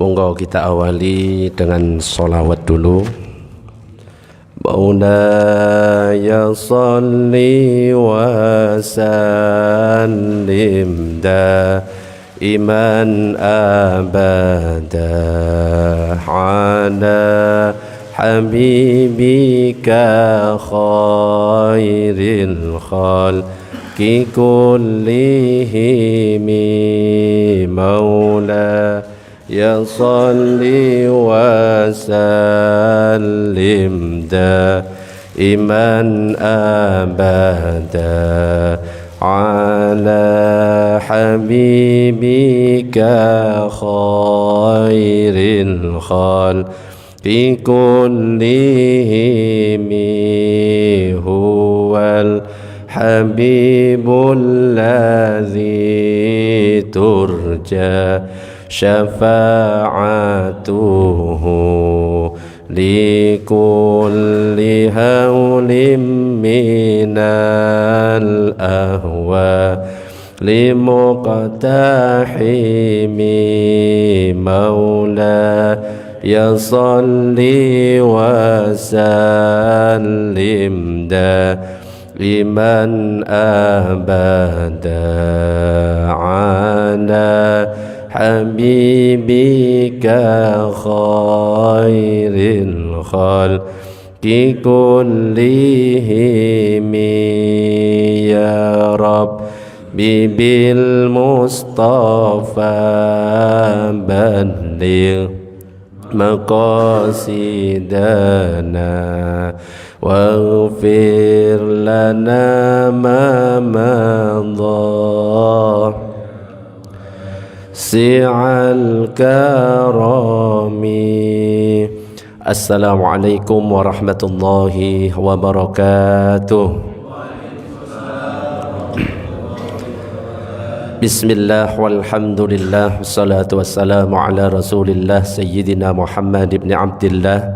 Monggo kita awali dengan sholawat dulu. Maulaya salli wa sallim daiman abada ala habibika khairil khalqi kullihim maula ya salli wa sallim daiman abada ala habibika khairil khalqi kullihim huwal habibul ladzi turja syafa'atuhu likulli hawlim minal ahwa limuqtahimi maula ya salli wa sallim daiman abada ala habibika khairil khalqi kullihim ya Rabbi bil Mustafa balligh maqasidana waghfir lana ma madha si'al karami. Assalamualaikum warahmatullahi wabarakatuh. Bismillah walhamdulillah wassalatu wassalamu ala rasulillah sayyidina Muhammad ibn Abdillah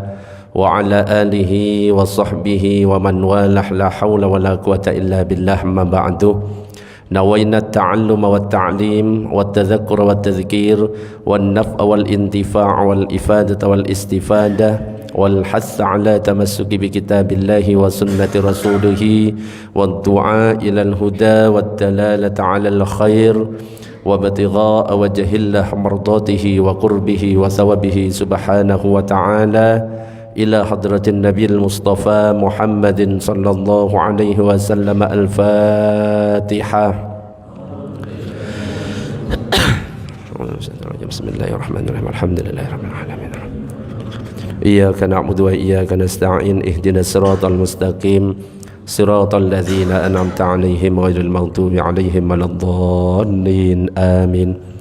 wa ala alihi wa sahbihi wa man walah la hawla wa la quwata illa billah amma ba'du. نوينا التعلم والتعليم والتذكر والتذكير والنفع والانتفاع والإفادة والاستفادة والحث على تمسك بكتاب الله وسنة رسوله والدعاء إلى الهدى والدلالة على الخير وابتغاء وجه الله مرضاته وقربه وثوابه سبحانه وتعالى إلى حضرة النبي المصطفى محمد صلى الله عليه وسلم. الفاتحة. بسم الله الرحمن الرحيم الحمد لله رب العالمين إياك نعبد وإياك نستعين اهدنا الصراط المستقيم صراط الذين أنعمت عليهم غير المغضوب عليهم ولا الضالين آمين.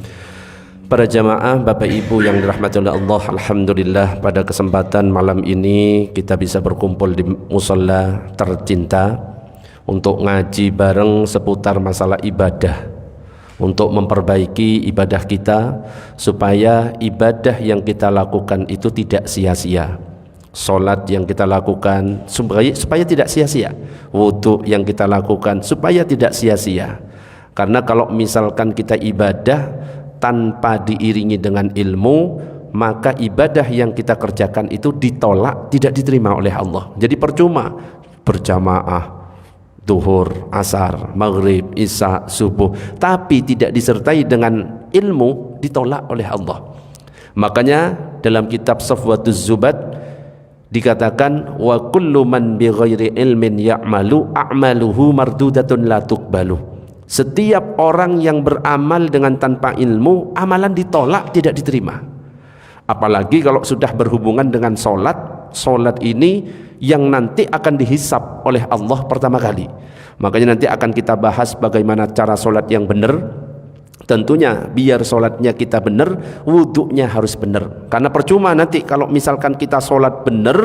Para jamaah, Bapak Ibu yang dirahmati oleh Allah, alhamdulillah pada kesempatan malam ini kita bisa berkumpul di mushola tercinta untuk ngaji bareng seputar masalah ibadah, untuk memperbaiki ibadah kita supaya ibadah yang kita lakukan itu tidak sia-sia. Salat yang kita lakukan supaya tidak sia-sia, wudu yang kita lakukan supaya tidak sia-sia. Karena kalau misalkan kita ibadah tanpa diiringi dengan ilmu, maka ibadah yang kita kerjakan itu ditolak, tidak diterima oleh Allah. Jadi percuma berjamaah duhur, asar, maghrib, isya, subuh, tapi tidak disertai dengan ilmu, ditolak oleh Allah. Makanya dalam kitab Safwatuz Zubad dikatakan wa kullu man bighairi ilmin ya'malu a'maluhu mardudatun la tuqbalu. Setiap orang yang beramal dengan tanpa ilmu, amalan ditolak, tidak diterima. Apalagi kalau sudah berhubungan dengan solat, solat ini yang nanti akan dihisab oleh Allah pertama kali. Makanya nanti akan kita bahas bagaimana cara solat yang benar. Tentunya biar solatnya kita benar, wuduknya harus benar. Karena percuma nanti kalau misalkan kita solat benar,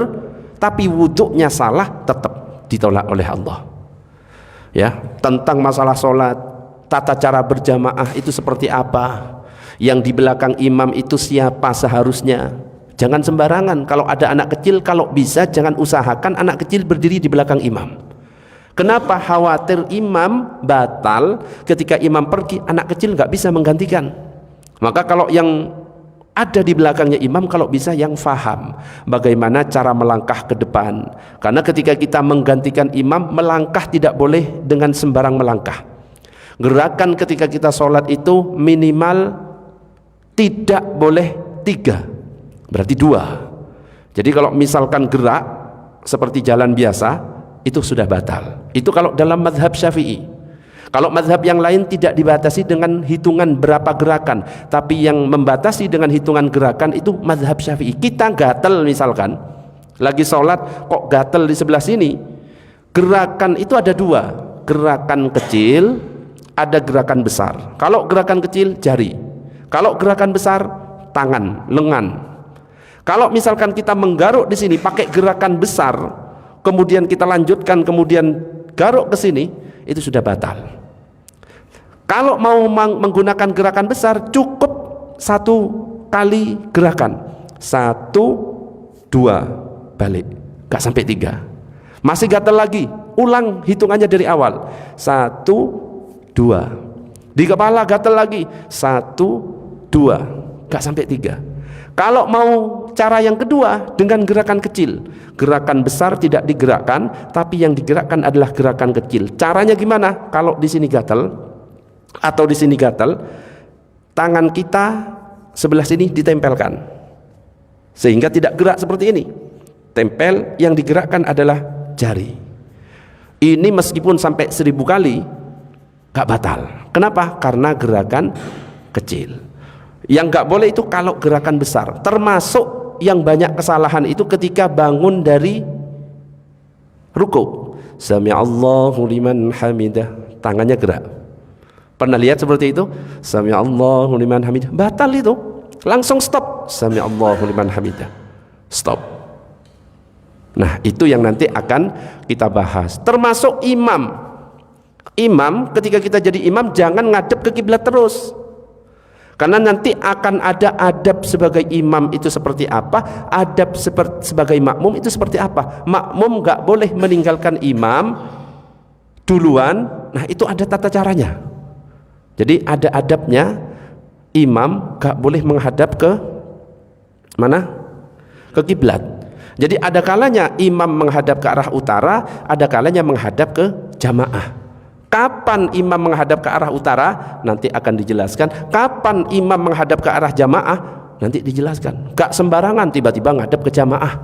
tapi wuduknya salah, tetap ditolak oleh Allah. Ya, tentang masalah sholat, tata cara berjamaah itu seperti apa, yang di belakang imam itu siapa seharusnya. Jangan sembarangan, kalau ada anak kecil, kalau bisa jangan usahakan anak kecil berdiri di belakang imam. Kenapa? Khawatir imam batal, ketika imam pergi anak kecil nggak bisa menggantikan. Maka kalau yang Ada di belakangnya imam kalau bisa yang faham bagaimana cara melangkah ke depan. Karena ketika kita menggantikan imam, melangkah tidak boleh dengan sembarang melangkah. Gerakan ketika kita sholat itu minimal tidak boleh 3, berarti 2. Jadi kalau misalkan gerak seperti jalan biasa, itu sudah batal. Itu kalau dalam mazhab Syafi'i. Kalau mazhab yang lain tidak dibatasi dengan hitungan berapa gerakan, tapi yang membatasi dengan hitungan gerakan itu mazhab Syafi'i. Kita gatel misalkan, lagi sholat kok gatel di sebelah sini, gerakan itu ada 2, gerakan kecil, ada gerakan besar. Kalau gerakan kecil jari, kalau gerakan besar tangan, lengan. Kalau misalkan kita menggaruk di sini pakai gerakan besar, kemudian kita lanjutkan, kemudian garuk ke sini, itu sudah batal. Kalau mau menggunakan gerakan besar, cukup 1 kali gerakan, 1, 2, balik, gak sampai 3. Masih gatal lagi, ulang hitungannya dari awal, 1, 2. Di kepala gatal lagi, 1, 2, gak sampai 3. Kalau mau cara yang kedua dengan gerakan kecil, gerakan besar tidak digerakkan, tapi yang digerakkan adalah gerakan kecil. Caranya gimana? Kalau di sini gatal atau di sini gatal, tangan kita sebelah sini ditempelkan sehingga tidak gerak seperti ini. Tempel, yang digerakkan adalah jari. Ini meskipun sampai 1000 kali gak batal. Kenapa? Karena gerakan kecil. Yang gak boleh itu kalau gerakan besar. Termasuk yang banyak kesalahan itu ketika bangun dari ruku. Sami'allahu liman hamidah, tangannya gerak. Pernah lihat seperti itu? Sami'allahu liman hamidah, batal itu. Langsung stop. Sami'allahu liman hamidah, stop. Nah, itu yang nanti akan kita bahas. Termasuk imam. Imam, ketika kita jadi imam jangan ngadep ke kiblat terus. Karena nanti akan ada adab sebagai imam itu seperti apa, adab sebagai makmum itu seperti apa. Makmum gak boleh meninggalkan imam duluan. Nah, itu ada tata caranya. Jadi ada adabnya, imam gak boleh menghadap ke mana? Ke kiblat. Jadi ada kalanya imam menghadap ke arah utara, ada kalanya menghadap ke jamaah. Kapan imam menghadap ke arah utara? Nanti akan dijelaskan. Kapan imam menghadap ke arah jamaah? Nanti dijelaskan. Gak sembarangan tiba-tiba menghadap ke jamaah.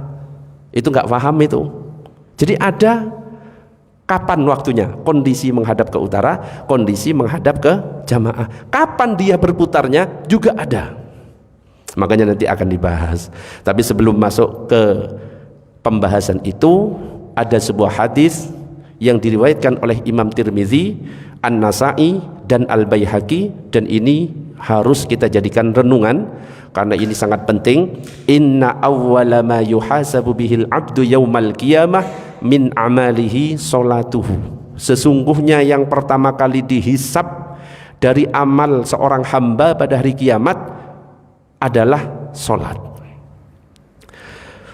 Itu gak paham itu. Jadi ada kapan waktunya, kondisi menghadap ke utara, kondisi menghadap ke jamaah. Kapan dia berputarnya juga ada. Makanya nanti akan dibahas. Tapi sebelum masuk ke pembahasan itu, ada sebuah hadis yang diriwayatkan oleh Imam Tirmizi, An-Nasa'i dan Al-Baihaqi, dan ini harus kita jadikan renungan karena ini sangat penting. Inna awwala ma yuhasabu bihil abdu yaumal qiyamah min amalihi sholatuhu. Sesungguhnya yang pertama kali dihisab dari amal seorang hamba pada hari kiamat adalah sholat.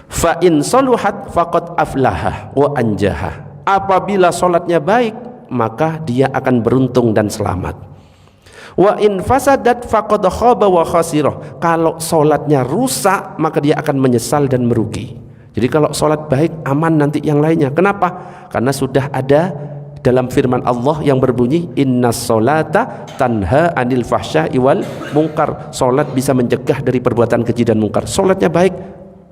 Fa in saluhat faqad aflaha wa anjaha. Apabila sholatnya baik, maka dia akan beruntung dan selamat. Wa in fasadat faqad khaba wa khasirah. Kalau sholatnya rusak, maka dia akan menyesal dan merugi. Jadi kalau sholat baik, aman nanti yang lainnya. Kenapa? Karena sudah ada dalam firman Allah yang berbunyi, innas sholata tanha anil fahsya'i wal munkar. Sholat bisa mencegah dari perbuatan keji dan mungkar. Sholatnya baik,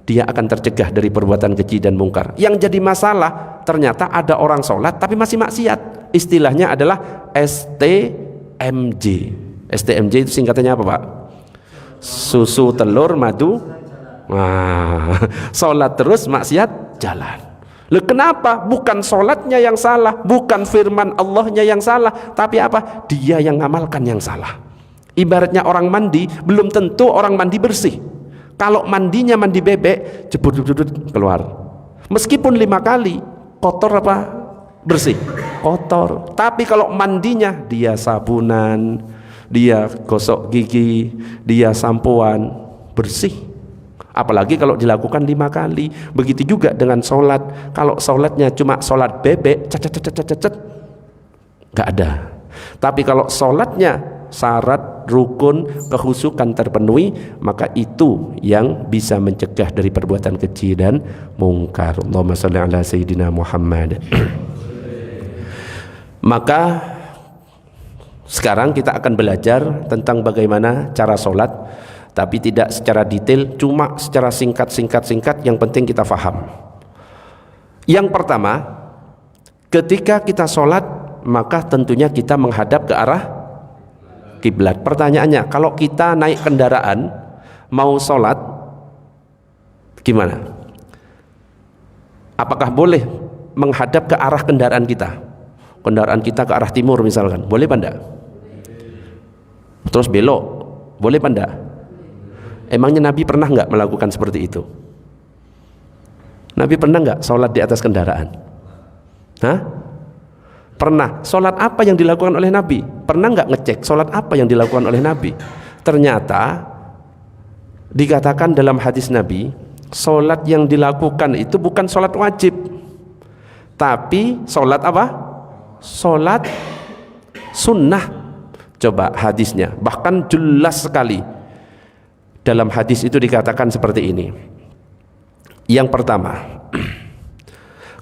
dia akan tercegah dari perbuatan keji dan mungkar. Yang jadi masalah, ternyata ada orang sholat tapi masih maksiat. Istilahnya adalah STMJ. STMJ itu singkatannya apa, Pak? Susu, telur, madu. Nah, sholat terus, maksiat jalan. Loh, kenapa? Bukan sholatnya yang salah, bukan firman Allahnya yang salah, tapi apa? Dia yang ngamalkan yang salah. Ibaratnya orang mandi, belum tentu orang mandi bersih. Kalau mandinya mandi bebek, jebut-jebut keluar. Meskipun 5 kali, kotor apa? Bersih? Kotor. Tapi kalau mandinya, dia sabunan, dia gosok gigi, dia sampoan, bersih. Apalagi kalau dilakukan 5 kali. Begitu juga dengan sholat. Kalau sholatnya cuma sholat bebek, cet, gak ada. Tapi kalau sholatnya syarat, rukun, kekhusyukan terpenuhi, maka itu yang bisa mencegah dari perbuatan keji dan mungkar. Allahumma shalli ala sayyidina Muhammad. Maka sekarang kita akan belajar tentang bagaimana cara sholat, tapi tidak secara detail, cuma secara singkat, yang penting kita faham. Yang pertama, ketika kita sholat, maka tentunya kita menghadap ke arah kiblat. Pertanyaannya, kalau kita naik kendaraan mau sholat, gimana? Apakah boleh menghadap ke arah kendaraan kita? Kendaraan kita ke arah timur misalkan, boleh apa enggak? Terus belok, boleh apa enggak? Emangnya Nabi pernah enggak melakukan seperti itu? Nabi pernah enggak sholat di atas kendaraan? Hah? Pernah. Sholat apa yang dilakukan oleh Nabi? Pernah enggak ngecek sholat apa yang dilakukan oleh Nabi? Ternyata dikatakan dalam hadis Nabi, sholat yang dilakukan itu bukan sholat wajib, tapi sholat apa? Sholat sunnah. Coba hadisnya, bahkan jelas sekali dalam hadis itu dikatakan seperti ini. Yang pertama,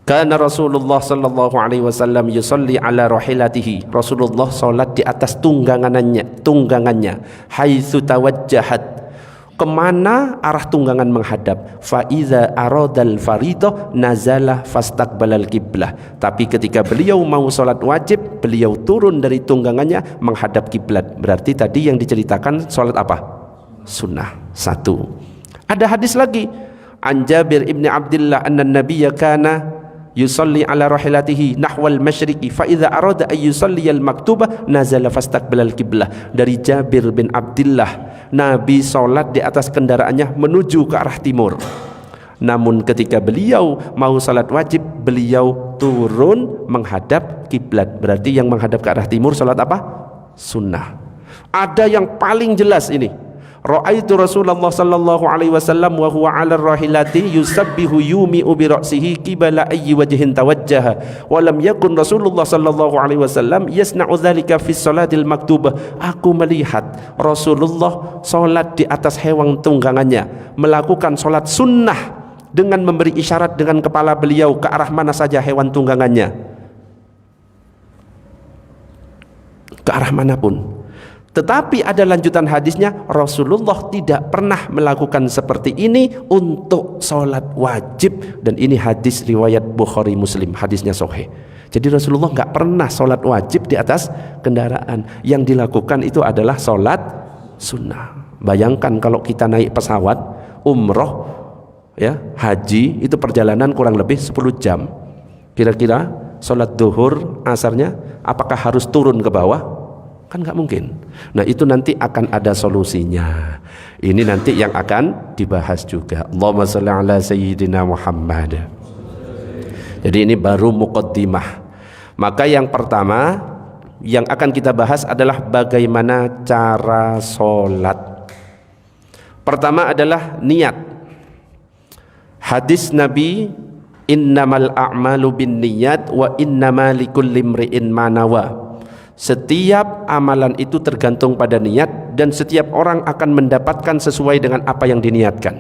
karena Rasulullah sallallahu alaihi wasallam yusalli ala rahilatihi, Rasulullah salat di atas tunggangannya, haitsu tawajjahat, kemana arah tunggangan menghadap, fa iza aradal faridah nazala fastaqbalal qiblah, tapi ketika beliau mau salat wajib, beliau turun dari tunggangannya menghadap kiblat. Berarti tadi yang diceritakan salat apa? Sunnah. Satu. Ada hadis lagi, an Jabir ibn Abdullah anna nabiyya kana yusalli ala rahilatihi nahwal masyriqi fa idza arada ay yusalli al maktubah nazala fastaqbalal qiblah. Dari Jabir bin Abdullah, Nabi salat di atas kendaraannya menuju ke arah timur. Namun ketika beliau mau salat wajib, beliau turun menghadap kiblat. Berarti yang menghadap ke arah timur salat apa? Sunnah. Ada yang paling jelas ini. Ra'aitu Rasulullah sallallahu alaihi wasallam wa huwa 'ala rahilati yusabbihu yumi'u bi ra'sihi qibala ayyi wajhin tawajjaha wa lam yakun Rasulullah sallallahu alaihi wasallam yasna'u dzalika fi sholatil maktubah. Aku melihat Rasulullah salat di atas hewan tunggangannya, melakukan salat sunnah dengan memberi isyarat dengan kepala beliau ke arah mana saja hewan tunggangannya, ke arah manapun. Tetapi ada lanjutan hadisnya, Rasulullah tidak pernah melakukan seperti ini untuk sholat wajib. Dan ini hadis riwayat Bukhari Muslim, hadisnya sahih. Jadi Rasulullah nggak pernah sholat wajib di atas kendaraan. Yang dilakukan itu adalah sholat sunnah. Bayangkan kalau kita naik pesawat umroh, ya, haji, itu perjalanan kurang lebih 10 jam. Kira-kira sholat duhur, asarnya, apakah harus turun ke bawah? Kan nggak mungkin. Nah, itu nanti akan ada solusinya. Ini nanti yang akan dibahas juga. Allahumma shalli ala sayyidina Muhammad. Jadi ini baru muqaddimah. Maka yang pertama yang akan kita bahas adalah bagaimana cara sholat. Pertama adalah niat. Hadis Nabi, innamal a'malu binniyat wa innama likulli imri'in ma nawa. Setiap amalan itu tergantung pada niat, dan setiap orang akan mendapatkan sesuai dengan apa yang diniatkan.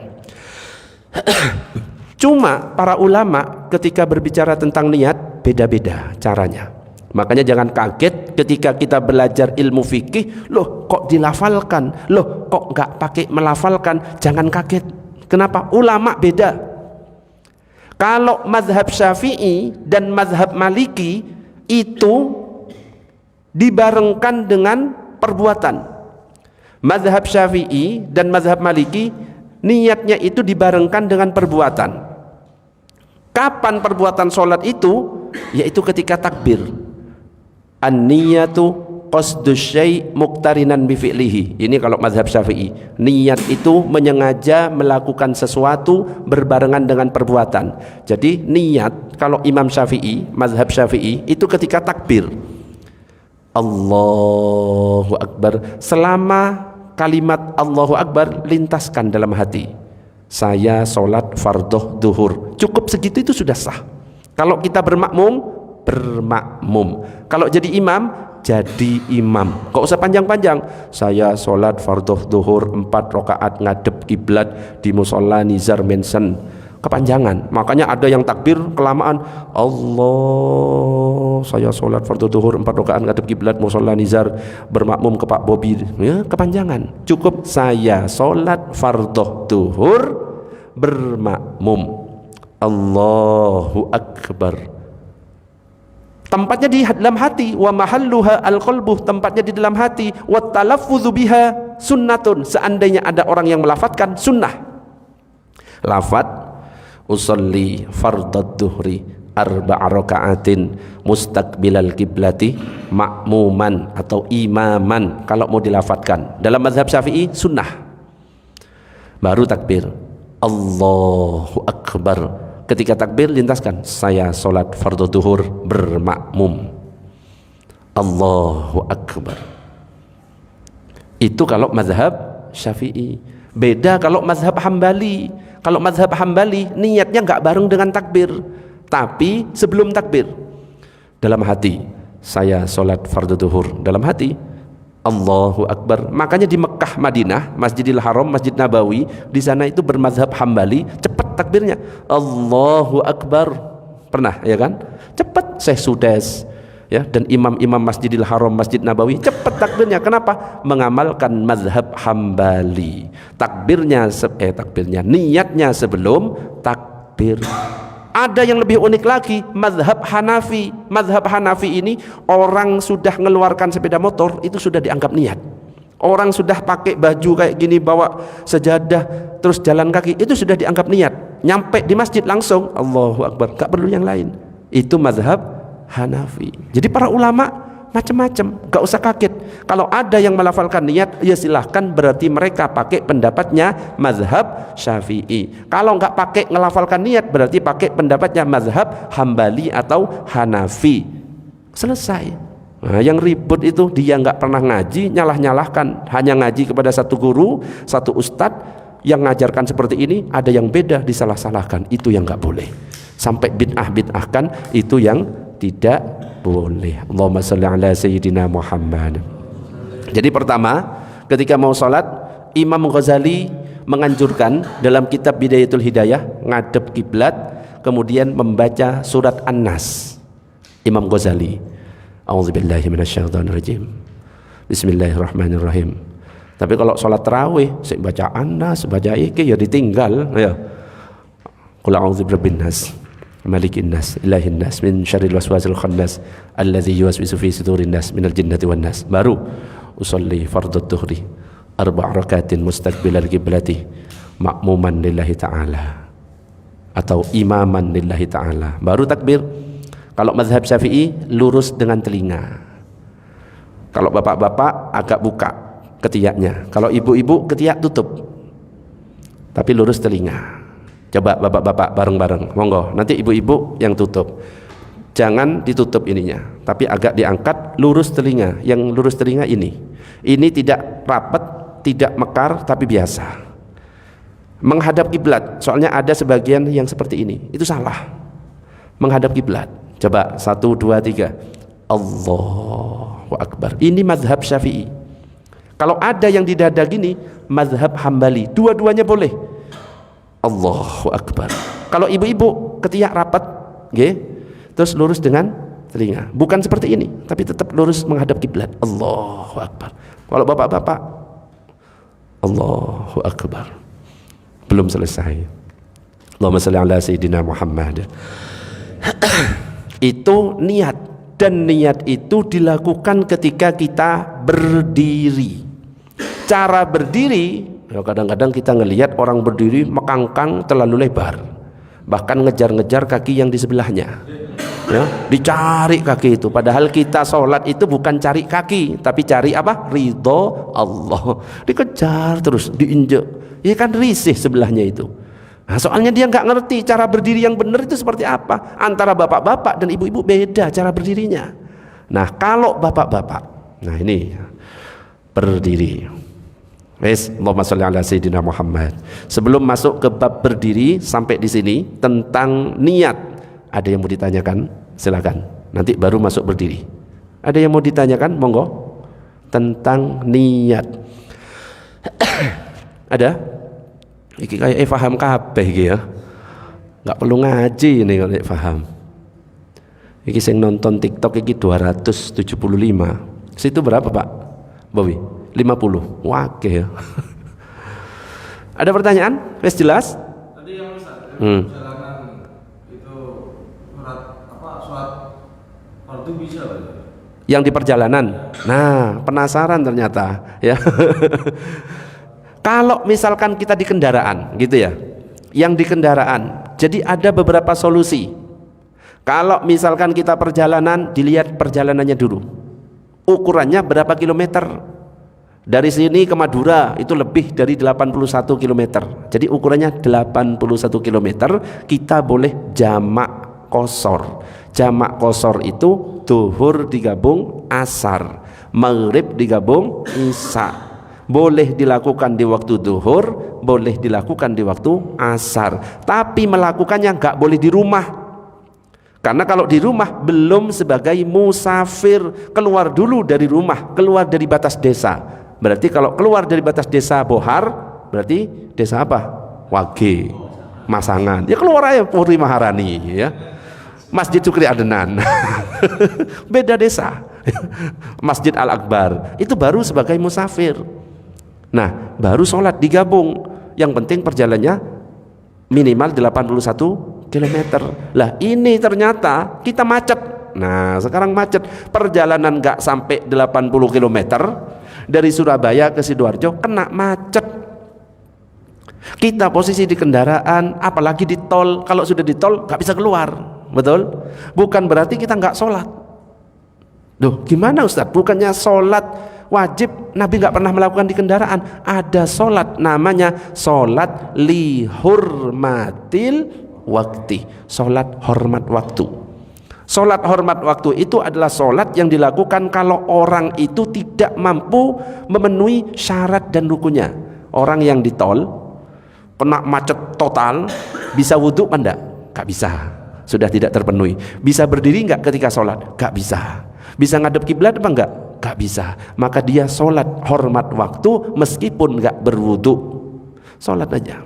Cuma para ulama ketika berbicara tentang niat beda-beda caranya. Makanya jangan kaget ketika kita belajar ilmu fikih, loh kok dilafalkan, loh kok nggak pakai melafalkan. Jangan kaget. Kenapa? Ulama beda. Kalau mazhab Syafi'i dan mazhab Maliki itu dibarengkan dengan perbuatan. Mazhab Syafi'i dan mazhab Maliki niatnya itu dibarengkan dengan perbuatan. Kapan perbuatan sholat itu? Yaitu ketika takbir. An-niyatu qasdus syai' muqtarinan bi fi'lihi. Ini kalau mazhab Syafi'i. Niat itu menyengaja melakukan sesuatu berbarengan dengan perbuatan. Jadi niat kalau Imam Syafi'i, mazhab Syafi'i, itu ketika takbir. Allahu Akbar. Selama kalimat Allahu Akbar lintaskan dalam hati, saya sholat fardhu duhur. Cukup segitu itu sudah sah. Kalau kita bermakmum, bermakmum. Kalau jadi imam, jadi imam. Gak usah panjang-panjang. Saya sholat fardhu duhur 4 rakaat ngadep kiblat di musola Nizar Mansion. Kepanjangan. Makanya ada yang takbir kelamaan. Allah, saya sholat fardhu duhur 4 rakaat ngadep kiblat musola Nizar bermakmum ke Pak Bobi. Ya, kepanjangan. Cukup saya sholat fardhu duhur bermakmum. Allahu akbar. Tempatnya di dalam hati, wa mahalluha al-qalbu, tempatnya di dalam hati, wa talaffuzu biha sunnatun, seandainya ada orang yang melafatkan sunnah. Lafat usolli fardad duhri 4 rakaatin mustaqbilal kiblati ma'muman atau imaman kalau mau dilafatkan. Dalam mazhab Syafi'i sunnah. Baru takbir. Allahu akbar. Ketika takbir lintaskan, saya sholat fardhu duhur bermakmum. Allahu akbar. Itu kalau mazhab Syafi'i. Beda kalau mazhab Hambali. Kalau mazhab Hambali niatnya nggak bareng dengan takbir, tapi sebelum takbir dalam hati saya sholat fardhu duhur, dalam hati Allahu akbar. Makanya di Mekah, Madinah, Masjidil Haram, Masjid Nabawi, di sana itu bermazhab Hambali, cepat takbirnya. Allahu akbar. Pernah ya kan? Cepat Syekh Sudes ya, dan imam-imam Masjidil Haram, Masjid Nabawi, cepat takbirnya. Kenapa? Mengamalkan mazhab Hambali. Takbirnya niatnya sebelum takbir. Ada yang lebih unik lagi, mazhab Hanafi. Mazhab Hanafi ini orang sudah mengeluarkan sepeda motor itu sudah dianggap niat. Orang sudah pakai baju kayak gini, bawa sejadah, terus jalan kaki, itu sudah dianggap niat. Nyampe di masjid langsung Allahu akbar, gak perlu yang lain. Itu mazhab Hanafi. Jadi para ulama macam-macam, gak usah kaget. Kalau ada yang melafalkan niat, ya silahkan, berarti mereka pakai pendapatnya mazhab Syafi'i. Kalau nggak pakai ngelafalkan niat, berarti pakai pendapatnya mazhab Hambali atau Hanafi. Selesai. Nah, yang ribut itu dia nggak pernah ngaji, nyalah-nyalahkan, hanya ngaji kepada satu guru, satu ustadz yang ngajarkan seperti ini, ada yang beda disalah-salahkan. Itu yang nggak boleh. Sampai bid'ah-bid'ahkan, itu yang tidak boleh. Allahumma sholli ala sayyidina Muhammad. Jadi pertama, ketika mau sholat, Imam Ghazali menganjurkan dalam kitab Bidayatul Hidayah ngadep kiblat, kemudian membaca surat An-Nas. Imam Ghazali, a'udzubillahi minasyaitonirrajim, bismillahirrahmanirrahim. Tapi kalau sholat tarawih, saya baca An-Nas, baca iki ya ditinggal ya. Qul a'udzu birabbin nas, malikin nas, ilahin nas, min syarril waswasil khannas, alladzi yuwaswisu fi sudurin nas, minal jinnati wan nas. Baru usolli fardhu dhuhri 4 rakatin mustaqbilal qiblati ma'muman lillahi ta'ala atau imaman lillahi ta'ala. Baru takbir. Kalau mazhab Syafi'i lurus dengan telinga. Kalau bapak-bapak agak buka ketiaknya. Kalau ibu-ibu ketiak tutup, tapi lurus telinga. Coba bapak-bapak bareng-bareng, monggo. Nanti ibu-ibu yang tutup, jangan ditutup ininya, tapi agak diangkat, lurus telinga. Yang lurus telinga ini tidak rapat, tidak mekar, tapi biasa menghadap kiblat. Soalnya ada sebagian yang seperti ini, itu salah. Menghadap kiblat. Coba 1, 2, 3 Allahu akbar. Ini mazhab Syafi'i. Kalau ada yang di dada gini, mazhab Hambali. Dua-duanya boleh. Allahu akbar. Kalau ibu-ibu ketiak rapat, terus lurus dengan telinga. Bukan seperti ini, tapi tetap lurus menghadap kiblat. Allahu akbar. Kalau bapak-bapak, Allahu akbar. Belum selesai. Allahumma shalli ala sayyidina Muhammad. Itu niat, dan niat itu dilakukan ketika kita berdiri. Cara berdiri, ya kadang-kadang kita ngelihat orang berdiri mekangkang terlalu lebar, bahkan ngejar-ngejar kaki yang di sebelahnya, ya, dicari kaki itu. Padahal kita sholat itu bukan cari kaki, tapi cari apa? Ridho Allah. Dikejar terus, diinjek, ya kan risih sebelahnya itu. Nah, soalnya dia nggak ngerti cara berdiri yang benar itu seperti apa. Antara bapak-bapak dan ibu-ibu beda cara berdirinya. Nah, kalau bapak-bapak, nah ini berdiri. Wes, Allahumma sholli ala sayyidina Muhammad. Sebelum masuk ke bab berdiri sampai di sini tentang niat, ada yang mau ditanyakan? Silakan. Nanti baru masuk berdiri. Ada yang mau ditanyakan? Monggo. Tentang niat. Ada? Iki kayak paham kabeh iki ya. Enggak perlu ngaji ini kalau paham. Iki sing nonton TikTok iki 275. Situ berapa, Pak? Bobi? 50. Wakeh ya. Ada pertanyaan? Wes jelas? Tadi yang Ustaz, perjalanan itu sholat fardu bisa Pak? Yang di perjalanan. Nah, penasaran ternyata ya. Kalau misalkan kita di kendaraan gitu ya. Yang di kendaraan. Jadi ada beberapa solusi. Kalau misalkan kita perjalanan, dilihat perjalanannya dulu. Ukurannya berapa kilometer? Dari sini ke Madura itu lebih dari 81 km. Jadi ukurannya 81 km. Kita boleh jamak qashar. Jamak qashar itu zuhur digabung asar, maghrib digabung isya. Boleh dilakukan di waktu zuhur, boleh dilakukan di waktu asar. Tapi melakukannya nggak boleh di rumah. Karena kalau di rumah belum sebagai musafir, keluar dulu dari rumah, keluar dari batas desa. Berarti kalau keluar dari batas desa Bohar, berarti desa apa? Wage, Masangan. Ya keluar aja Puri Maharani ya. Masjid Sukri Adenan. Beda desa. Masjid Al-Akbar. Itu baru sebagai musafir. Nah, baru sholat digabung. Yang penting perjalanannya minimal 81 km. Lah ini ternyata kita macet. Nah sekarang macet. Perjalanan nggak sampai 80 km dari Surabaya ke Sidoarjo kena macet. Kita posisi di kendaraan, apalagi di tol. Kalau sudah di tol nggak bisa keluar, betul? Bukan berarti kita nggak sholat. Duh, gimana Ustadz? Bukannya sholat wajib Nabi nggak pernah melakukan di kendaraan. Ada sholat, namanya sholat lihurmatil wakti, sholat hormat waktu. Sholat hormat waktu itu adalah sholat yang dilakukan kalau orang itu tidak mampu memenuhi syarat dan rukunnya. Orang yang di tol kena macet total, bisa wudhu apa enggak? Gak bisa, sudah tidak terpenuhi. Bisa berdiri enggak ketika sholat? Gak bisa. Bisa ngadep kiblat apa enggak? Gak bisa. Maka dia sholat hormat waktu meskipun enggak berwudhu. Sholat aja.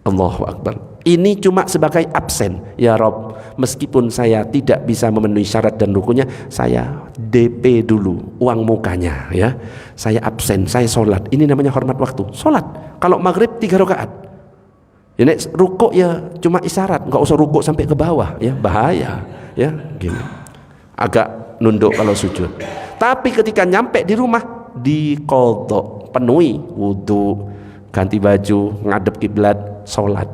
Allahu Akbar. Ini cuma sebagai absen. Ya Rob, meskipun saya tidak bisa memenuhi syarat dan rukunnya, saya DP dulu uang mukanya ya. Saya absen, saya sholat. Ini namanya hormat waktu. Sholat. Kalau maghrib 3 rakaat. Ya rukuk ya cuma isyarat, nggak usah rukuk sampai ke bawah ya, bahaya ya gini. Agak nunduk kalau sujud. Tapi ketika nyampe di rumah diqadha, penuhi wudu, ganti baju, ngadep kiblat, sholat.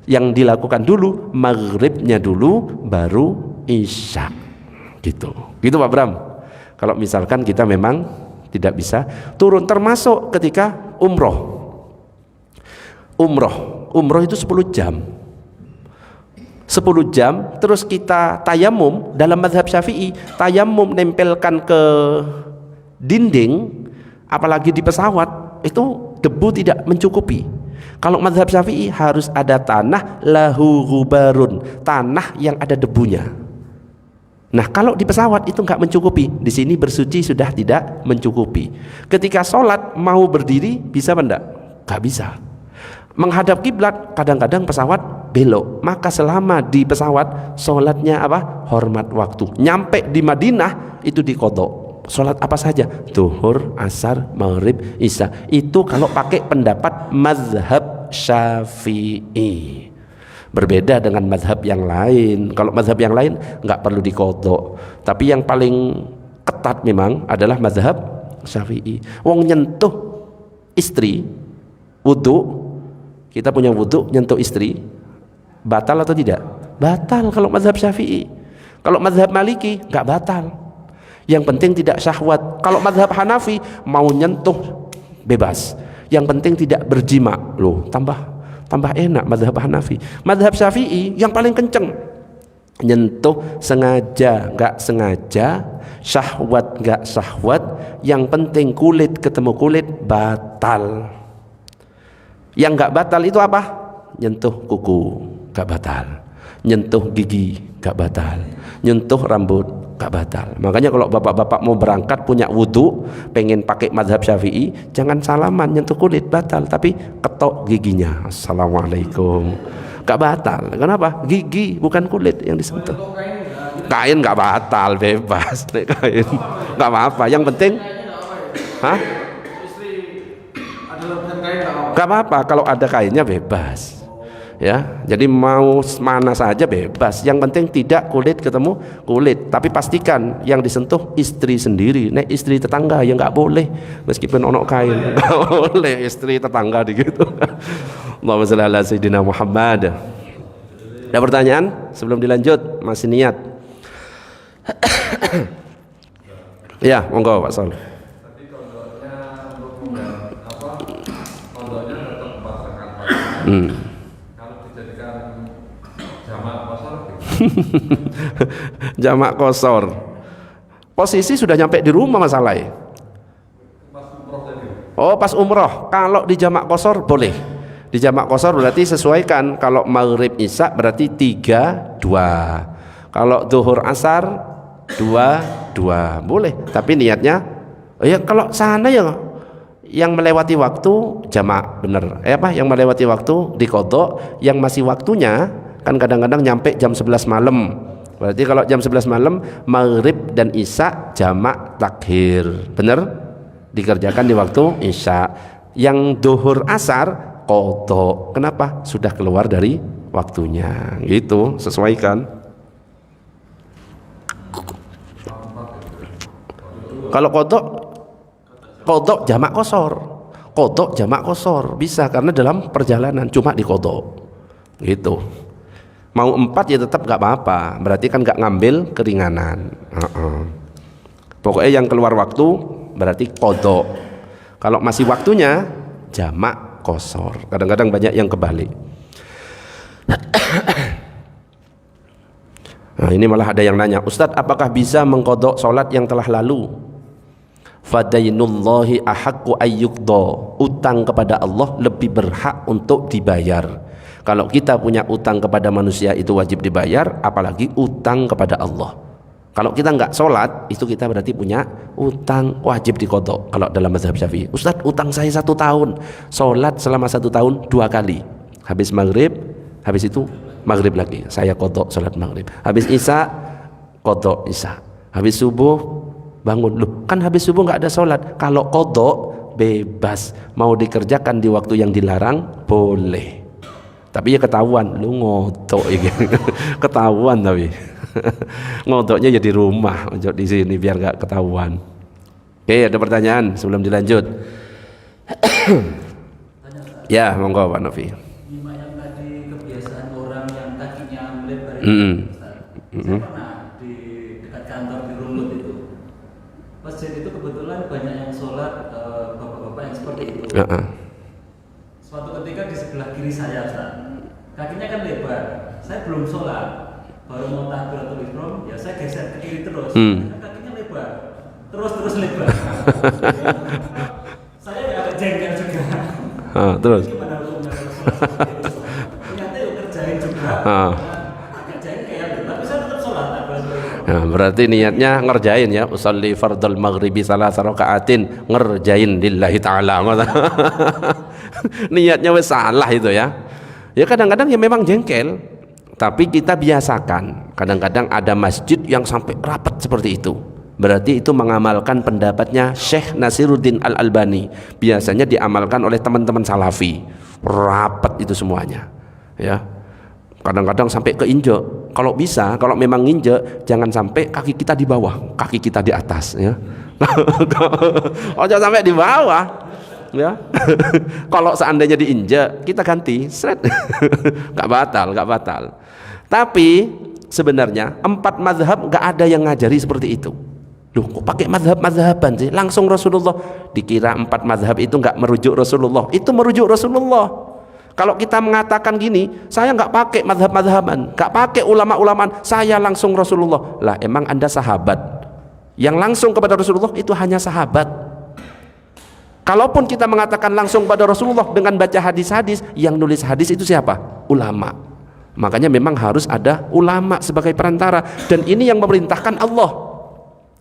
Yang dilakukan dulu maghribnya dulu, baru isya. Gitu Pak Bram. Kalau misalkan kita memang tidak bisa turun, termasuk ketika umroh itu 10 jam 10 jam, terus kita tayamum. Dalam mazhab Syafi'i, tayamum nempelkan ke dinding, apalagi di pesawat, itu debu tidak mencukupi. Kalau mazhab Syafi'i harus ada tanah lahu ghubarun, tanah yang ada debunya. Nah kalau di pesawat itu nggak mencukupi, di sini bersuci sudah tidak mencukupi. Ketika sholat mau berdiri bisa apa enggak? Nggak bisa. Menghadap kiblat, kadang-kadang pesawat belok, maka selama di pesawat sholatnya apa? Hormat waktu. Nyampe di Madinah itu diqadha. Sholat apa saja? Zuhur, asar, maghrib, isya. Itu kalau pakai pendapat mazhab Syafi'i. Berbeda dengan mazhab yang lain. Kalau mazhab yang lain nggak perlu diqadha. Tapi yang paling ketat memang adalah mazhab Syafi'i. Wong nyentuh istri, wudu, kita punya wudu nyentuh istri, batal atau tidak? Batal kalau mazhab Syafi'i. Kalau mazhab Maliki nggak batal. Yang penting tidak syahwat. Kalau mazhab Hanafi mau nyentuh bebas. Yang penting tidak berjima. Loh, tambah enak mazhab Hanafi. Mazhab Syafi'i yang paling kenceng. Nyentuh sengaja, nggak sengaja, syahwat nggak syahwat, yang penting kulit ketemu kulit, batal. Yang nggak batal itu apa? Nyentuh kuku, nggak batal. Nyentuh gigi, nggak batal. Nyentuh rambut, gak batal. Makanya kalau bapak-bapak mau berangkat punya wudhu, pengen pakai mazhab Syafi'i, jangan salaman nyentuh kulit, batal. Tapi ketok giginya, assalamualaikum, gak batal. Kenapa? Gigi bukan kulit yang disentuh. Kain gak batal, bebas. Kain gak apa-apa. Yang penting, gak apa-apa. Kalau ada kainnya bebas. Ya, jadi mau mana saja bebas. Yang penting tidak kulit ketemu kulit. Tapi pastikan yang disentuh istri sendiri. Nek istri tetangga ya nggak boleh. Meskipun ono kain, nggak boleh istri tetangga gitu. Allahumma shalli ala sayyidina Muhammad. Ada pertanyaan sebelum dilanjut? Masih niat? Ya, monggo Pak Sol. Tadi kondoknya tetap 4 rakaat. Jamak kosor. Posisi sudah nyampe di rumah masalahnya. Oh, pas umroh. Kalau di jamak kosor boleh. Di jamak kosor berarti sesuaikan. Kalau maghrib isya berarti 3-2. Kalau zuhur asar 2-2. Boleh. Tapi niatnya, ya kalau sana ya yang melewati waktu jamak bener. Yang melewati waktu diqadha, yang masih waktunya kan kadang-kadang nyampe jam 11 malam. Berarti kalau jam 11 malam maghrib dan isya jamak takhir. Bener? Dikerjakan di waktu isya. Yang duhur asar qadha. Kenapa? Sudah keluar dari waktunya. Gitu, sesuaikan. Kalau qadha jamak kosor. Qadha jamak kosor bisa karena dalam perjalanan cuma di qadha. Gitu. Mau 4 ya tetap gak apa-apa, berarti kan gak ngambil keringanan. Pokoknya yang keluar waktu berarti qadha. Kalau masih waktunya jamak kosor. Kadang-kadang banyak yang kebalik. Nah, ini malah ada yang nanya, Ustadz apakah bisa mengqadha sholat yang telah lalu? Fadainullahi ahaqqu ayyuqda. Utang kepada Allah lebih berhak untuk dibayar. Kalau kita punya utang kepada manusia itu wajib dibayar, apalagi utang kepada Allah. Kalau kita nggak sholat, itu kita berarti punya utang wajib diqadha. Kalau dalam mazhab Syafi'i, Ustadz utang saya 1 tahun, sholat selama 1 tahun 2 kali. Habis maghrib, habis itu maghrib lagi, saya qadha sholat maghrib. Habis isya, qadha isya. Habis subuh bangun, loh kan habis subuh nggak ada sholat. Kalau qadha bebas, mau dikerjakan di waktu yang dilarang boleh. Tapi ya ketahuan, lu ngodok ya. Ketahuan tapi. Ngodoknya ya di rumah, ojo di sini biar gak ketahuan. Oke, ada pertanyaan sebelum dilanjut? Ya, monggo Pak Novi. Yang tadi kebiasaan orang yang kakinya melebar itu, saya pernah di dekat kantor di Rungut itu. Masjid itu kebetulan banyak yang sholat, bapak-bapak yang seperti itu. Suatu ketika di sebelah kiri saya, kakinya kan lebar. Saya belum sholat, baru mau takbiratul ihram, ya saya geser ke kiri terus. Kakinya lebar, terus lebar. Saya agak jengkel juga. Terus. Gimana hukumnya kalau sholat seperti itu? Ternyata yuk kerjain juga. Agak jengkel, tapi saya tetap sholat. Nah, berarti niatnya ngerjain ya, usolli fardul maghribi salasa rakaatin, ngerjain lillahi ta'ala. Niatnya wes salah itu ya. Ya kadang-kadang ya memang jengkel, tapi kita biasakan. Kadang-kadang ada masjid yang sampai rapat seperti itu. Berarti itu mengamalkan pendapatnya Syekh Nasiruddin Al-Albani. Biasanya diamalkan oleh teman-teman salafi. Rapat itu semuanya. Ya. Kadang-kadang sampai keinjek. Kalau bisa, kalau memang nginjek, jangan sampai kaki kita di bawah, kaki kita di atas ya. Oh, jangan sampai di bawah. Ya. Kalau seandainya diinjak, kita ganti, seret. Gak batal. Tapi sebenarnya 4 mazhab gak ada yang ngajari seperti itu. Loh, kok pakai mazhab-mazhaban sih? Langsung Rasulullah. Dikira 4 mazhab itu gak merujuk Rasulullah. Itu merujuk Rasulullah. Kalau kita mengatakan gini, saya nggak pakai mazhab-mazhaban, nggak pakai ulama-ulamaan, saya langsung Rasulullah. Lah, emang Anda sahabat? Yang langsung kepada Rasulullah itu hanya sahabat. Kalaupun kita mengatakan langsung pada Rasulullah dengan baca hadis-hadis, yang nulis hadis itu siapa? Ulama. Makanya memang harus ada ulama sebagai perantara, dan ini yang memerintahkan Allah.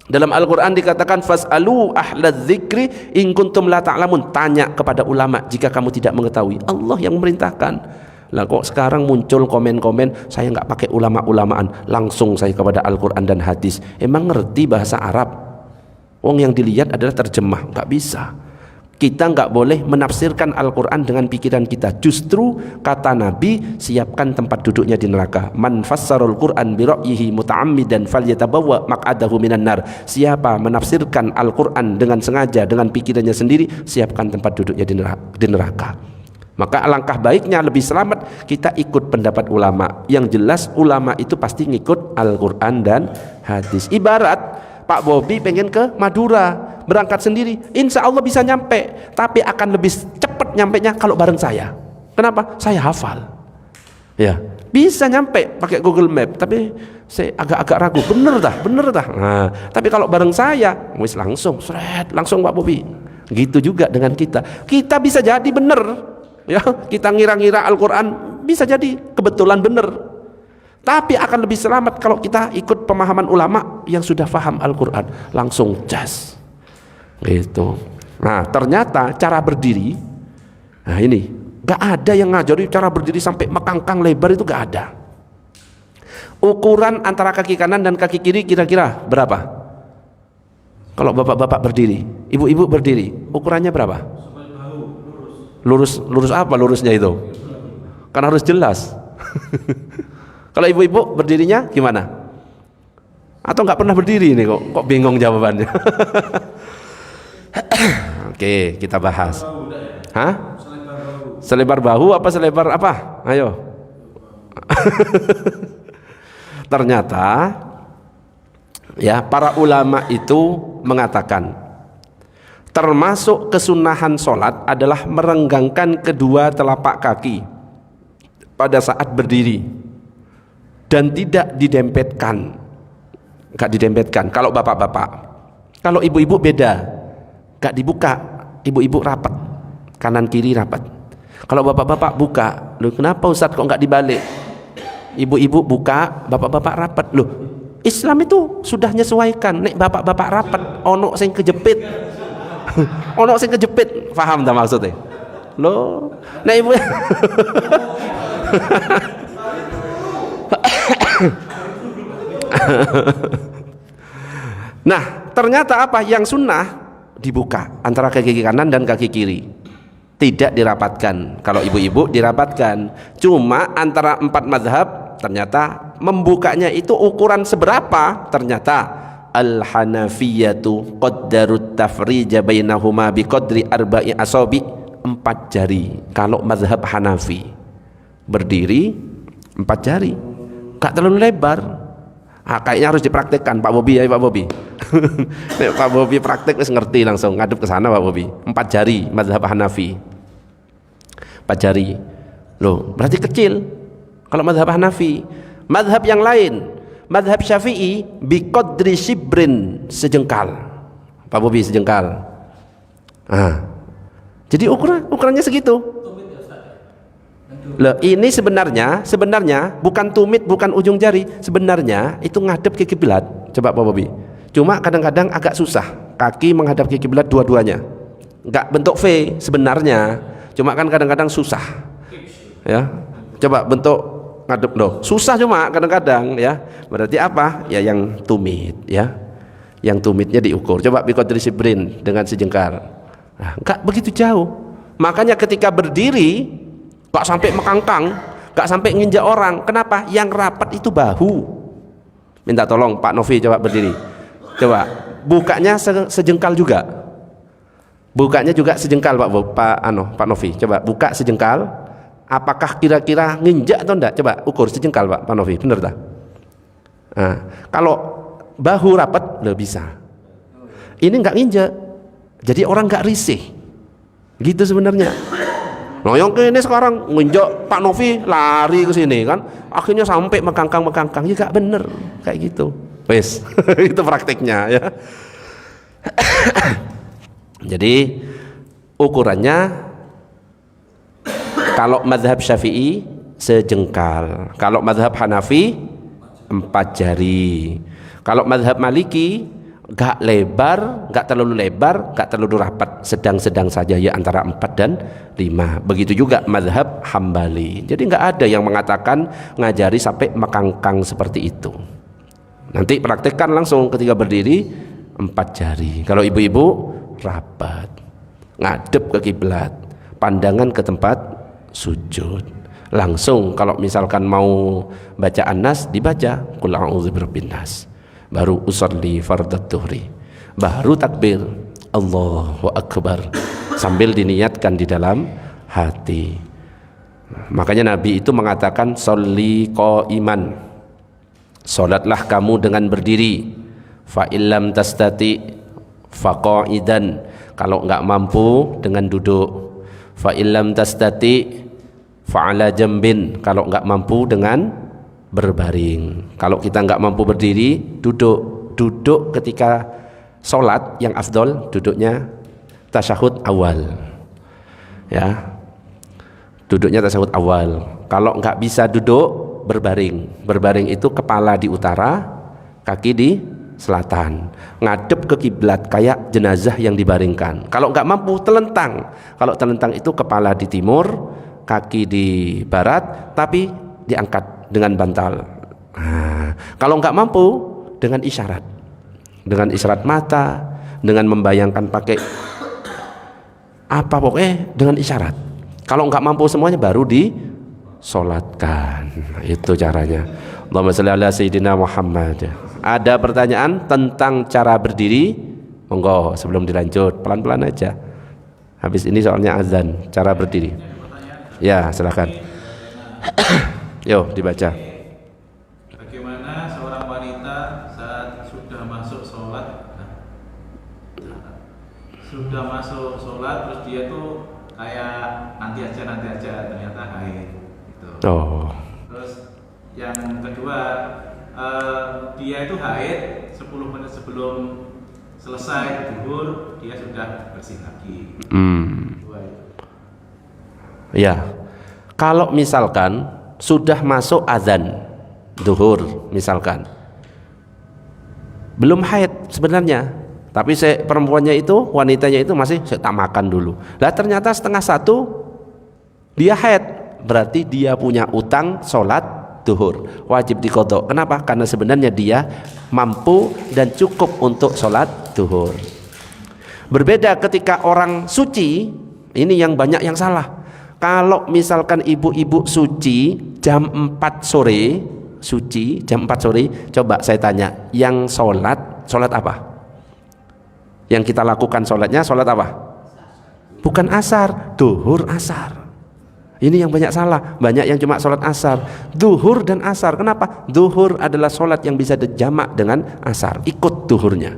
Dalam Al-Quran dikatakan fas'alu ahlaz dzikri in kuntum la ta'lamun, tanya kepada ulama jika kamu tidak mengetahui. Allah yang memerintahkan. Lah kok sekarang muncul komen-komen saya nggak pakai ulama-ulamaan, langsung saya kepada Al-Quran dan hadis. Emang ngerti bahasa Arab? Wong yang dilihat adalah terjemah, nggak bisa. Kita nggak boleh menafsirkan Al-Quran dengan pikiran kita. Justru kata Nabi, siapkan tempat duduknya di neraka. Man fassarul Quran bi ra'yihi muta'ammidan falyatabawwa maq'adahu minan nar. Siapa menafsirkan Al-Quran dengan sengaja, dengan pikirannya sendiri, siapkan tempat duduknya di neraka. Maka alangkah baiknya, lebih selamat kita ikut pendapat ulama. Yang jelas ulama itu pasti ngikut Al-Quran dan hadis. Ibarat Pak Bobi pengen ke Madura, berangkat sendiri, insya Allah bisa nyampe, tapi akan lebih cepat nyampenya kalau bareng saya. Kenapa? Saya hafal. Ya, bisa nyampe pakai Google Map, tapi saya agak-agak ragu, bener dah. Nah, tapi kalau bareng saya, wis langsung, langsung Pak Bobi. Gitu juga dengan kita. Kita bisa jadi bener, ya. Kita ngira-ngira Al-Quran bisa jadi kebetulan bener. Tapi akan lebih selamat kalau kita ikut pemahaman ulama yang sudah paham Al-Quran, langsung jas gitu. Nah ternyata cara berdiri, nah ini gak ada yang ngajari cara berdiri sampai mekangkang lebar, itu gak ada. Ukuran antara kaki kanan dan kaki kiri kira-kira berapa? Kalau bapak-bapak berdiri, ibu-ibu berdiri, ukurannya berapa? Lurus apa lurusnya itu? Kan harus jelas. Kalau ibu-ibu berdirinya gimana? Atau nggak pernah berdiri ini kok bingung jawabannya? Oke, kita bahas. Hah? Selebar bahu apa selebar apa? Ayo. Ternyata ya para ulama itu mengatakan termasuk kesunahan sholat adalah merenggangkan kedua telapak kaki pada saat berdiri dan tidak didempetkan. Enggak didempetkan kalau bapak-bapak. Kalau ibu-ibu beda, enggak dibuka, ibu-ibu rapat, kanan kiri rapat. Kalau bapak-bapak buka, loh kenapa Ustaz kok enggak dibalik? Ibu-ibu buka, bapak-bapak rapat. Loh, Islam itu sudah menyesuaikan. Nek bapak-bapak rapat, ono sing kejepit. Ono sing kejepit, paham tak maksudnya? Loh, nek ibu Nah ternyata apa yang sunnah dibuka antara kaki kanan dan kaki kiri, tidak dirapatkan. Kalau ibu-ibu dirapatkan. Cuma antara 4 mazhab ternyata membukanya itu ukuran seberapa? Ternyata al-hanafiyatu qaddarut tafrija bainahuma biqadri arba'i asabi, 4 jari. Kalau mazhab Hanafi berdiri 4 jari, gak terlalu lebar. Kayaknya harus dipraktekkan Pak Bobi ya Pak Bobi. Pak Bobi praktek wis ngerti, langsung ngadep ke sana Pak Bobi. 4 jari mazhab Hanafi. 4 jari. Loh, berarti kecil kalau mazhab Hanafi. Mazhab yang lain, mazhab Syafi'i biqadri shibrin, sejengkal. Pak Bobi sejengkal. Jadi ukurannya segitu. Loh, ini sebenarnya bukan tumit, bukan ujung jari, sebenarnya itu ngadep ke kiblat. Coba Pak Bobi. Cuma kadang-kadang agak susah kaki menghadap ke kiblat dua-duanya. Enggak bentuk V sebenarnya, cuma kan kadang-kadang susah. Ya. Coba bentuk ngadep loh. Susah cuma kadang-kadang ya. Berarti apa? Ya yang tumit ya. Yang tumitnya diukur. Coba biqadri shibrin dengan sejengkal. Nah, enggak begitu jauh. Makanya ketika berdiri gak sampai mekangkang, gak sampai nginjak orang. Kenapa? Yang rapat itu bahu. Minta tolong Pak Novi coba berdiri. Coba bukanya sejengkal juga. Bukanya juga sejengkal Pak Novi. Coba buka sejengkal. Apakah kira-kira nginjak atau enggak? Coba ukur sejengkal Pak Novi. Bener tak? Nah, kalau bahu rapat loh bisa. Ini enggak nginjak. Jadi orang enggak risih. Gitu sebenarnya. Nah yang ini sekarang nginjak Pak Novi lari ke sini kan, akhirnya sampai mekangkang ya gak bener kayak gitu. Wes itu praktiknya ya. Jadi ukurannya kalau mazhab Syafi'i sejengkal, kalau mazhab Hanafi 4 jari, kalau mazhab Maliki Gak lebar, gak terlalu lebar, gak terlalu rapat, sedang-sedang saja, ya antara 4 dan 5. Begitu juga mazhab Hambali. Jadi gak ada yang mengatakan ngajari sampai mekangkang seperti itu. Nanti praktekkan langsung ketika berdiri 4 jari. Kalau ibu-ibu rapat, ngadep ke kiblat, pandangan ke tempat sujud. Langsung kalau misalkan mau bacaan nas dibaca qul a'udzu birabbin nas. Baru usolli fardhat dhuhri, baru takbir Allahu akbar sambil diniatkan di dalam hati. Makanya Nabi itu mengatakan sholli qaiman, salatlah kamu dengan berdiri, fa illam tastati faqaidan, kalau enggak mampu dengan duduk, fa illam tastati fa ala jambin, kalau enggak mampu dengan berbaring. Kalau kita nggak mampu berdiri, duduk ketika sholat yang afdol duduknya tasyahud awal, ya, duduknya tasyahud awal. Kalau nggak bisa duduk, berbaring itu kepala di utara, kaki di selatan, ngadep ke kiblat kayak jenazah yang dibaringkan. Kalau nggak mampu telentang, kalau telentang itu kepala di timur, kaki di barat, tapi diangkat dengan bantal. Nah, kalau nggak mampu dengan isyarat mata, dengan membayangkan pakai apa pokoknya dengan isyarat. Kalau nggak mampu semuanya baru disolatkan. Itu caranya. Allahumma shalli ala sayyidina Muhammad. Ada pertanyaan tentang cara berdiri? Monggo sebelum dilanjut, pelan-pelan aja. Habis ini soalnya azan, cara berdiri. Ya, silakan. Yo, dibaca. Bagaimana seorang wanita saat sudah masuk sholat, terus dia tuh kayak nanti aja ternyata haid gitu. Oh. Terus yang kedua, dia itu haid 10 menit sebelum selesai zuhur dia sudah bersih lagi. Ya, kalau misalkan sudah masuk azan zuhur misalkan, belum haid sebenarnya, tapi perempuannya itu, wanitanya itu masih saya tak makan dulu. Lah ternyata 12:30 dia haid, berarti dia punya utang sholat zuhur, wajib diqadha. Kenapa? Karena sebenarnya dia mampu dan cukup untuk sholat zuhur. Berbeda ketika orang suci, ini yang banyak yang salah. Kalau misalkan ibu-ibu suci jam 4 sore, suci jam 4 sore, coba saya tanya, yang sholat apa? Yang kita lakukan sholatnya sholat apa? Bukan asar, duhur asar. Ini yang banyak salah, banyak yang cuma sholat asar, duhur dan asar. Kenapa? Duhur adalah sholat yang bisa dijamak dengan asar, ikut duhurnya.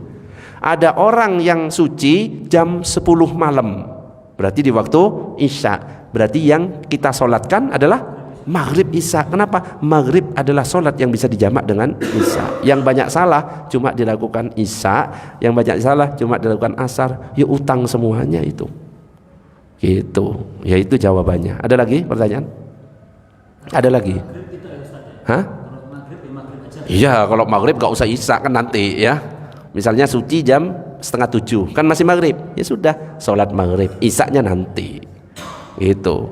Ada orang yang suci jam 10 malam, berarti di waktu isya. Berarti yang kita sholatkan adalah maghrib isya. Kenapa? Maghrib adalah sholat yang bisa dijamak dengan isya. Yang banyak salah cuma dilakukan isya, yang banyak salah cuma dilakukan asar. Ya utang semuanya itu. Gitu. Ya itu jawabannya. Ada lagi pertanyaan? Ada lagi? Hah? Iya, kalau maghrib gak usah isya kan nanti ya. Misalnya suci jam 6:30 kan masih maghrib, ya sudah sholat maghrib, isyanya nanti. Itu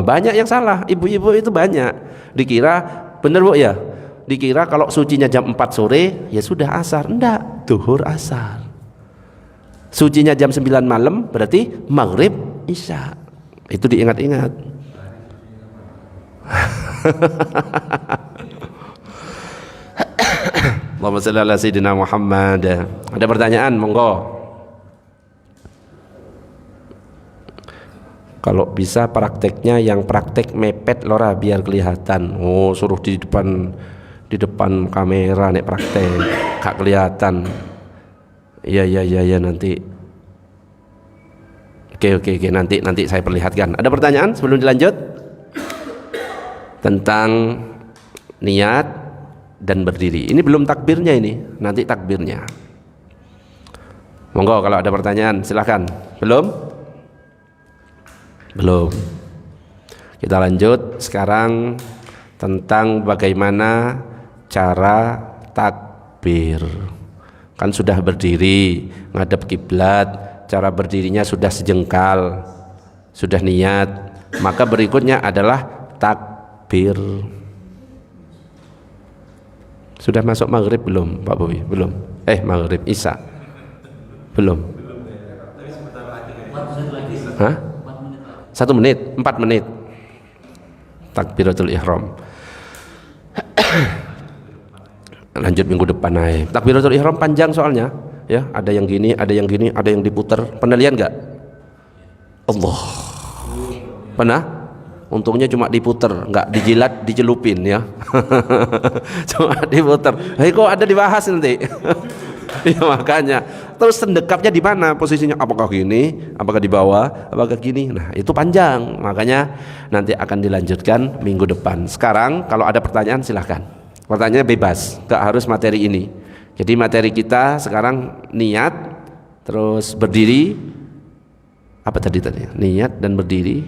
banyak yang salah, ibu-ibu itu banyak dikira bener bu ya, dikira kalau sucinya jam 4 sore ya sudah asar. Enggak, duhur asar. Sucinya jam 9 malam berarti maghrib isya. Itu diingat-ingat. Allahumma shalli ala sayyidina Muhammad. Ada pertanyaan? Monggo. Kalau bisa prakteknya yang praktek mepet lora biar kelihatan. Oh, suruh di depan kamera nek praktek gak kelihatan. Iya nanti. Oke nanti saya perlihatkan. Ada pertanyaan sebelum dilanjut? Tentang niat dan berdiri. Ini belum takbirnya ini, nanti takbirnya. Monggo kalau ada pertanyaan silakan. Belum? Belum. Kita lanjut sekarang tentang bagaimana cara takbir. kan sudah berdiri ngadep kiblat, cara berdirinya sudah sejengkal, sudah niat, maka berikutnya adalah takbir. Sudah masuk maghrib belum Pak Bowi? Belum. Maghrib Isya belum. 4 menit lagi. Hah? 4 menit lagi. 1 menit, 4 menit. Takbiratul ihram. Lanjut minggu depan aja. Takbiratul ihram panjang soalnya, ya. Ada yang gini, ada yang gini, ada yang diputar. Pernah lihat nggak? Allah. Pernah? Untungnya cuma diputar, nggak dijilat, dicelupin ya. Cuma diputar. Kok ada dibahas nanti? Ya makanya. Terus sendekapnya di mana posisinya? Apakah gini? Apakah di bawah? Apakah gini? Nah itu panjang. Makanya nanti akan dilanjutkan minggu depan. Sekarang kalau ada pertanyaan silahkan. Pertanyaannya bebas, nggak harus materi ini. Jadi materi kita sekarang niat, terus berdiri. Apa tadi? Niat dan berdiri.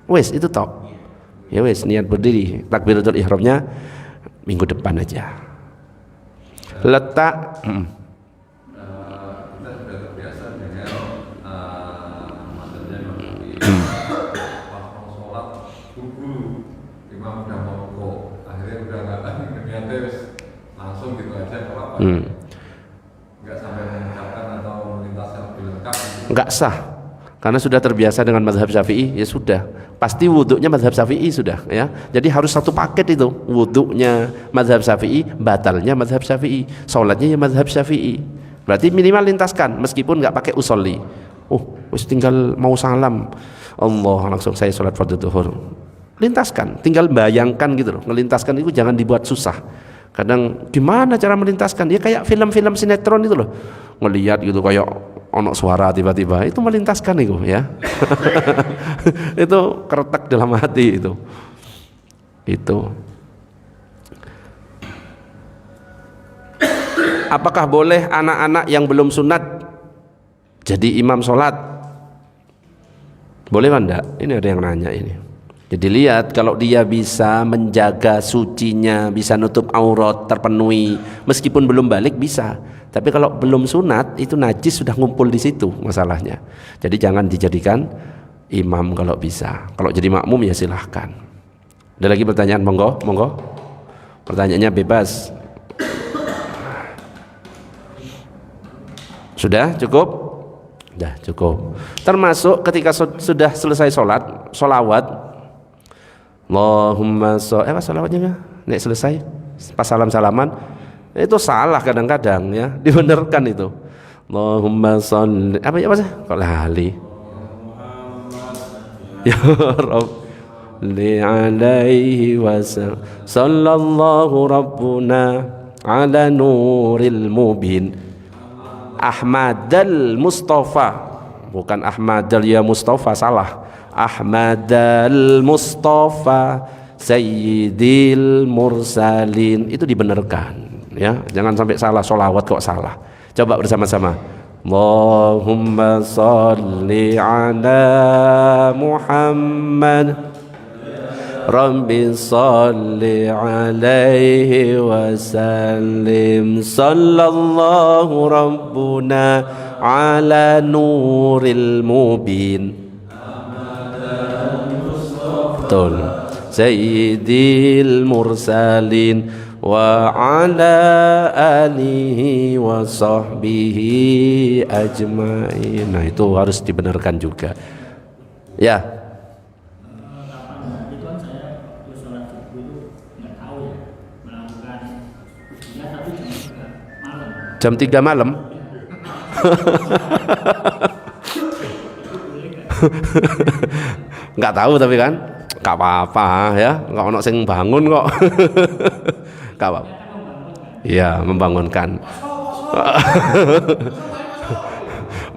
Wes itu tok. Ya wes niat berdiri. Takbiratul ihramnya minggu depan aja. Letak. Kita sudah terbiasa dengan materinya waktu sholat dulu imam udah mau rukuk, akhirnya udah nggak lagi niatnya langsung gitu aja kalau nggak sampai mengucapkan atau melintaskan lebih lengkap. Nggak sah. Karena sudah terbiasa dengan mazhab Syafi'i, ya sudah. Pasti wuduknya mazhab Syafi'i sudah, ya. Jadi harus satu paket itu. Wuduknya mazhab Syafi'i, batalnya mazhab Syafi'i, sholatnya ya mazhab Syafi'i. Berarti minimal lintaskan, meskipun nggak pakai usolli. Wis tinggal mau salam, Allah langsung saya sholat fardhu zuhur. Lintaskan, tinggal bayangkan gitu loh. Ngelintaskan itu jangan dibuat susah. Kadang gimana cara melintaskan? Ya kayak film-film sinetron itu loh. Ngelihat gitu kayak ono suara tiba-tiba itu melintaskan itu ya. Itu keretak dalam hati itu. Apakah boleh anak-anak yang belum sunat jadi imam sholat? Boleh enggak? Ini ada yang nanya ini. Jadi lihat kalau dia bisa menjaga sucinya, bisa nutup aurat terpenuhi, meskipun belum balik bisa. Tapi kalau belum sunat itu najis sudah ngumpul di situ masalahnya. Jadi jangan dijadikan imam kalau bisa. Kalau jadi makmum ya silahkan. Ada lagi pertanyaan? Monggo. Pertanyaannya bebas. Sudah cukup? Sudah cukup. Termasuk ketika sudah selesai sholat, sholawat. Allahumma sholli. Sholawatnya nek selesai pas salam-salaman itu salah kadang-kadang ya, dibenarkan itu. Allahumma sholli apa sih? Kok lali? Ya Rabbi alaihi wasallam sallallahu rabbuna ala nuril mubin Ahmadal Mustafa, bukan Ahmadal ya Mustafa, salah. Ahmadal Mustafa Sayyidil Mursalin, itu dibenarkan ya, jangan sampai salah sholawat kok salah. Coba bersama-sama. Allahumma sholli ala Muhammad Rabbi sholli alaihi wasallim sallallahu rabbuna ala nuril mubin Sayyidil Mursalin wa ala alihi wa sahbihi ajma'in. Nah itu harus dibenarkan juga ya. Jam 3 malam nggak tahu tapi kan nggak apa-apa ya, nggak ono sing bangun kok. Nggak apa-apa. Iya, membangunkan.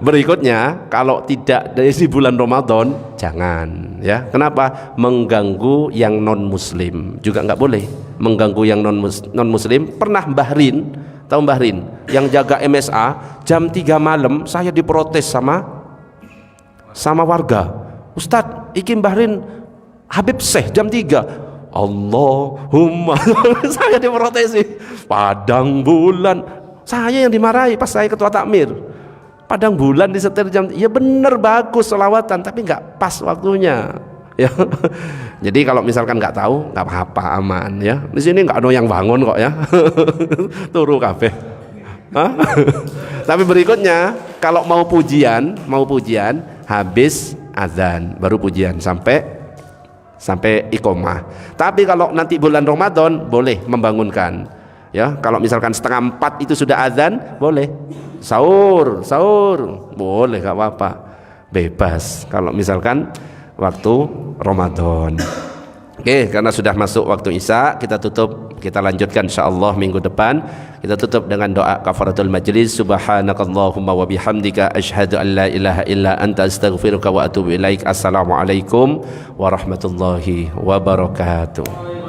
Berikutnya kalau tidak dari bulan Ramadan jangan ya. Kenapa? Mengganggu yang non muslim juga nggak boleh. Mengganggu yang non muslim. Pernah Mbah Rin, tahu Mbah Rin yang jaga MSA, jam 3 malam saya diprotes sama warga. Ustadz, iki Mbah Rin Habib Syekh jam 3. Allahumma saya diprotesi. Padang bulan Saya yang dimarahi pas saya ketua takmir. Padang bulan disetir jam, ya bener bagus selawatan, tapi nggak pas waktunya. Ya, jadi kalau misalkan nggak tahu, nggak apa-apa, aman ya. Di sini nggak ada yang bangun kok ya, turu kabeh. Hah? Tapi berikutnya, kalau mau pujian habis azan baru pujian sampai iqomah. Tapi kalau nanti bulan Ramadan boleh membangunkan. Ya, kalau misalkan 3:30 itu sudah azan, boleh sahur boleh, gak apa-apa, bebas kalau misalkan waktu Ramadan. Oke, karena sudah masuk waktu Isya, kita lanjutkan insyaallah minggu depan. Kita tutup dengan doa kafaratul majlis. Subhanakallahumma wa bihamdika asyhadu an la ilaha illa anta astaghfiruka wa atubu ilaik. Assalamualaikum warahmatullahi wabarakatuh.